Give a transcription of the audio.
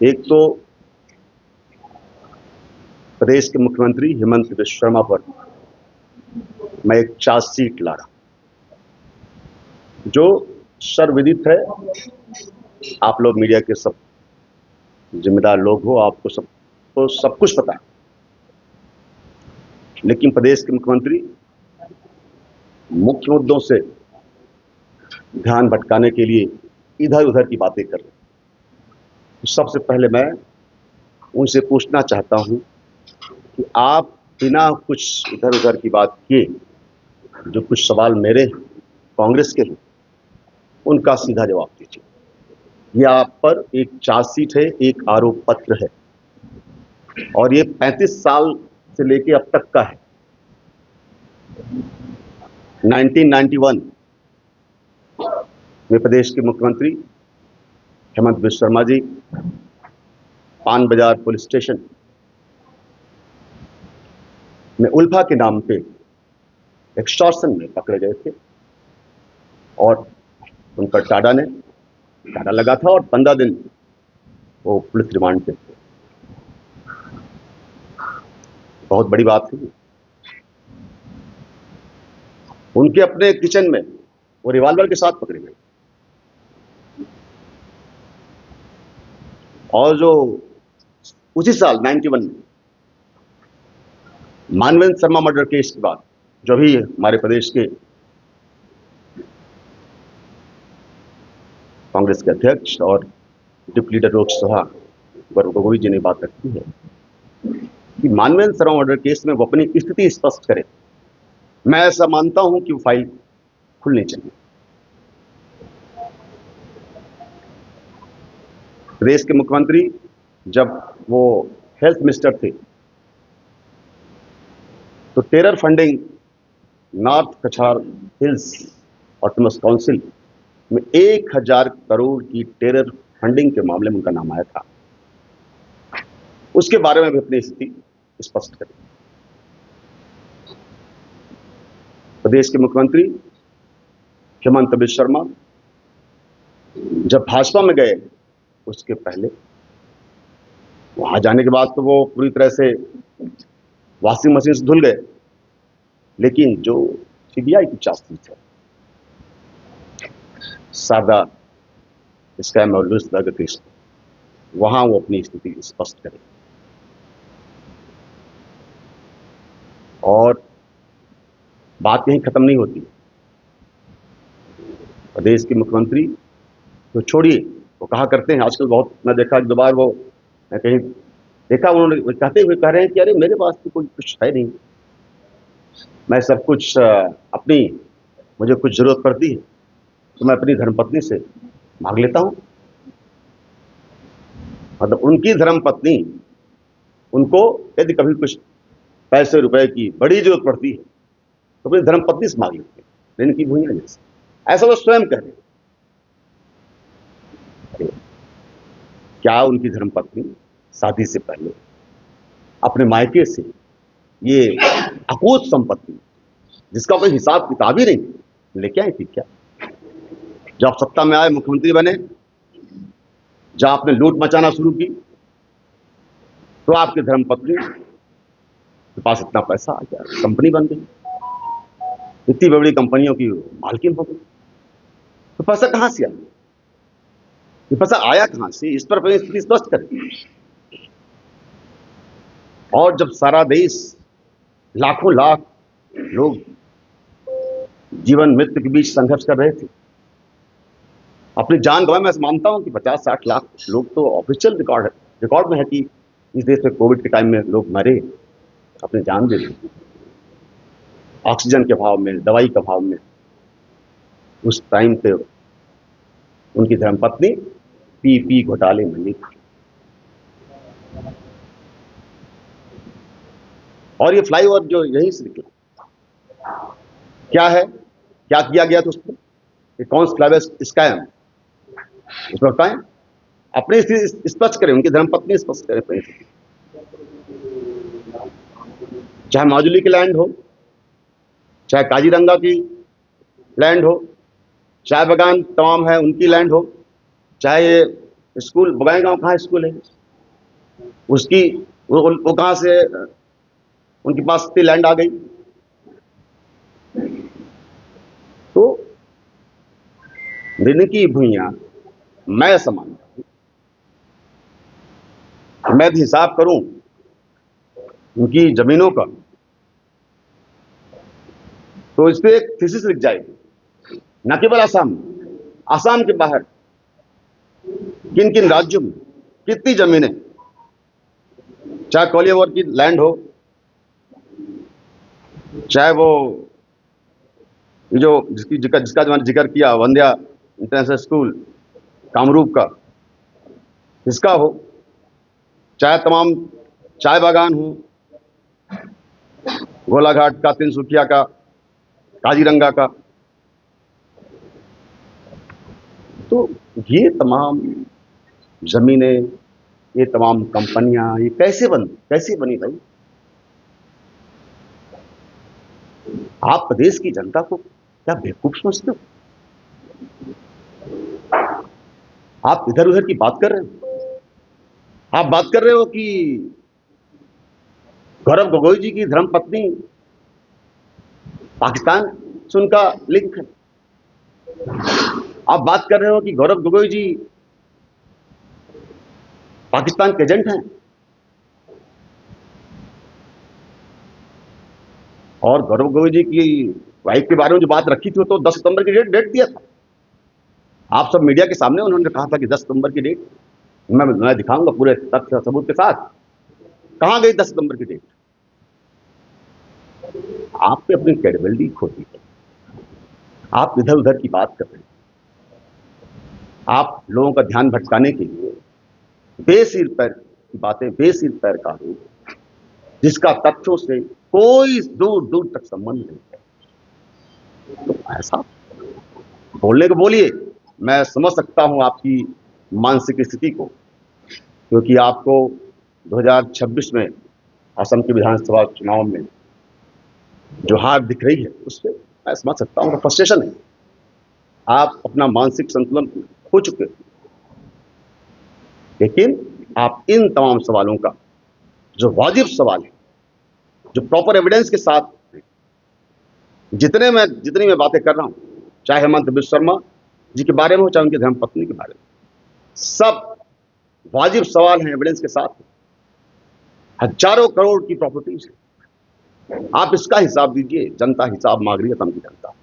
एक तो प्रदेश के मुख्यमंत्री हेमंत बिश्व शर्मा पर मैं एक चार्जशीट ला रहा हूं जो सर्वविदित है। आप लोग मीडिया के सब जिम्मेदार लोग हो, आपको सब कुछ पता है। लेकिन प्रदेश के मुख्यमंत्री मुख्य मुद्दों से ध्यान भटकाने के लिए इधर उधर की बातें कर रहे हैं। तो सबसे पहले मैं उनसे पूछना चाहता हूं कि आप बिना कुछ इधर उधर की बात किए जो कुछ सवाल मेरे कांग्रेस के हैं उनका सीधा जवाब दीजिए। यह आप पर एक चार्जशीट है, एक आरोप पत्र है और ये 35 साल से लेके अब तक का है। 1991 में प्रदेश के मुख्यमंत्री हेमंत बिश्व शर्मा जी पान बाजार पुलिस स्टेशन में उल्फा के नाम पे एक्सटॉर्शन में पकड़े गए थे और उन पर टाडा लगा था और 15 दिन वो पुलिस रिमांड पे थे। बहुत बड़ी बात है। उनके अपने किचन में वो रिवॉल्वर के साथ पकड़े गए और जो उसी साल 91 में मानवेंद्र शर्मा मर्डर केस के बाद जो भी हमारे प्रदेश के कांग्रेस के अध्यक्ष और डिप्टी लीडर लोकसभा वरुण गोगोई जी ने बात रखी है कि मानवेंद्र शर्मा मर्डर केस में वो अपनी स्थिति स्पष्ट करे। मैं ऐसा मानता हूं कि वो फाइल खुलनी चाहिए। प्रदेश के मुख्यमंत्री जब वो हेल्थ मिनिस्टर थे तो टेरर फंडिंग नॉर्थ कछार हिल्स ऑटोनमस काउंसिल में 1000 करोड़ की टेरर फंडिंग के मामले में उनका नाम आया था। उसके बारे में भी अपनी स्थिति स्पष्ट करें। प्रदेश के मुख्यमंत्री हेमंत बिश्व शर्मा जब भाजपा में गए उसके पहले वहां जाने के बाद तो वो पूरी तरह से वॉशिंग मशीन से धुल गए। लेकिन जो सीबीआई की चार्जशीट है शारदा स्कैम और लुइस बर्गर केस वहां वो अपनी स्थिति स्पष्ट करें। और बात यहीं खत्म नहीं होती। प्रदेश के मुख्यमंत्री तो छोड़िए, वो कहा करते हैं आजकल बहुत, मैं देखा एक दो बार वो मैं कहीं देखा उन्होंने कहते हुए कह रहे हैं कि अरे मेरे पास तो कोई कुछ है नहीं, मैं सब कुछ अपनी मुझे कुछ जरूरत पड़ती है तो मैं अपनी धर्मपत्नी से मांग लेता हूं। मतलब उनकी धर्मपत्नी उनको यदि कभी कुछ पैसे रुपए की बड़ी जरूरत पड़ती है तो अपनी धर्मपत्नी से मांग लेते हैं, इनकी भूमिका जैसे ऐसा वो स्वयं कह रहे हैं। क्या उनकी धर्मपत्नी शादी से पहले अपने मायके से ये अकूत संपत्ति जिसका कोई हिसाब किताब ही नहीं लेके आई थी क्या? जब सत्ता में आए, मुख्यमंत्री बने, जब आपने लूट मचाना शुरू की तो आपकी धर्मपत्नी के पास इतना पैसा आ गया, कंपनी बन गई, इतनी बड़ी कंपनियों की मालकिन हो गई। तो पैसा कहां से आया? ये पैसा आया कहां से? इस पर अपनी स्थिति स्पष्ट करें। और जब सारा देश लाखों लाख लोग जीवन मृत्यु के बीच संघर्ष कर रहे थे, अपनी जान गंवाए, मैं मानता हूं कि 50-60 लाख लोग तो ऑफिशियल रिकॉर्ड में है कि इस देश में कोविड के टाइम में लोग मरे, अपनी जान दे दी, ऑक्सीजन के अभाव में, दवाई के अभाव में। उस टाइम पे उनकी धर्मपत्नी पी घोटाले में ली थी। और ये फ्लाईओवर जो यहीं से निकला, क्या है, क्या किया गया था उस पर, ये कौन सा फ्लाईओवर स्कैम, उस पर बताएं, अपनी स्थिति स्पष्ट करें, उनकी धर्मपत्नी स्पष्ट करें। चाहे माजुली की लैंड हो, चाहे काजीरंगा की लैंड हो, चाय बागान तमाम है उनकी लैंड हो, चाहे स्कूल बगाई गांव कहाँ स्कूल है उसकी, वो कहाँ से उनके पास इतनी लैंड आ गई? तो ऋण की भूइयां, मैं ऐसा मानता हूं, मैं यदि हिसाब करूं उनकी जमीनों का, तो इस पे एक थीसिस लिख जाएगी। न केवल आसाम, आसाम के बाहर किन किन राज्यों में कितनी जमीनें, चाहे कॉलियावर की लैंड हो, चाहे वो जो जिसका जो मैंने जिक्र किया वंध्या इंटरनेशनल स्कूल कामरूप का, इसका हो, चाहे तमाम चाय बागान हो, गोलाघाट का, तिनसुकिया का, काजीरंगा का, तो ये तमाम जमीनें, ये तमाम कंपनियां, ये कैसे बनी भाई? आप प्रदेश की जनता को क्या बेवकूफ समझते हो? आप इधर उधर की बात कर रहे हो। आप बात कर रहे हो कि गौरव गोगोई जी की धर्मपत्नी पाकिस्तान से उनका लिंक है। आप बात कर रहे हो कि गौरव गोगोई जी पाकिस्तान के एजेंट हैं, और गौरव गोगोई जी की वाइफ के बारे में जो बात रखी थी तो 10 सितंबर की डेट दिया था। आप सब मीडिया के सामने उन्होंने कहा था कि 10 सितंबर की डेट मैं दिखाऊंगा पूरे तथ्य सबूत के साथ। कहां गई 10 सितंबर की डेट? आपने अपनी क्रेडिबिलिटी खो दी है। आप इधर उधर की बात कर रहे हैं। आप लोगों का ध्यान भटकाने के लिए बेसिर पैर की बातें, बेसिर पैर का आरोप, जिसका तथ्यों से कोई दूर दूर तक संबंध नहीं है, तो ऐसा बोलने को बोलिए। मैं समझ सकता हूं आपकी मानसिक स्थिति को, क्योंकि आपको 2026 में असम के विधानसभा चुनाव में जो हार दिख रही है उससे मैं समझ सकता हूं, फ्रस्ट्रेशन है। आप अपना मानसिक संतुलन खो चुके हैं। लेकिन आप इन तमाम सवालों का जो वाजिब सवाल है, जो प्रॉपर एविडेंस के साथ, जितनी मैं बातें कर रहा हूं, चाहे हेमंत बिस्व शर्मा जी के बारे में हो, चाहे उनकी धर्मपत्नी के बारे में, सब वाजिब सवाल हैं, एविडेंस के साथ। हजारों करोड़ की प्रॉपर्टीज है। आप इसका हिसाब दीजिए। जनता हिसाब मांग रही है, असम की जनता।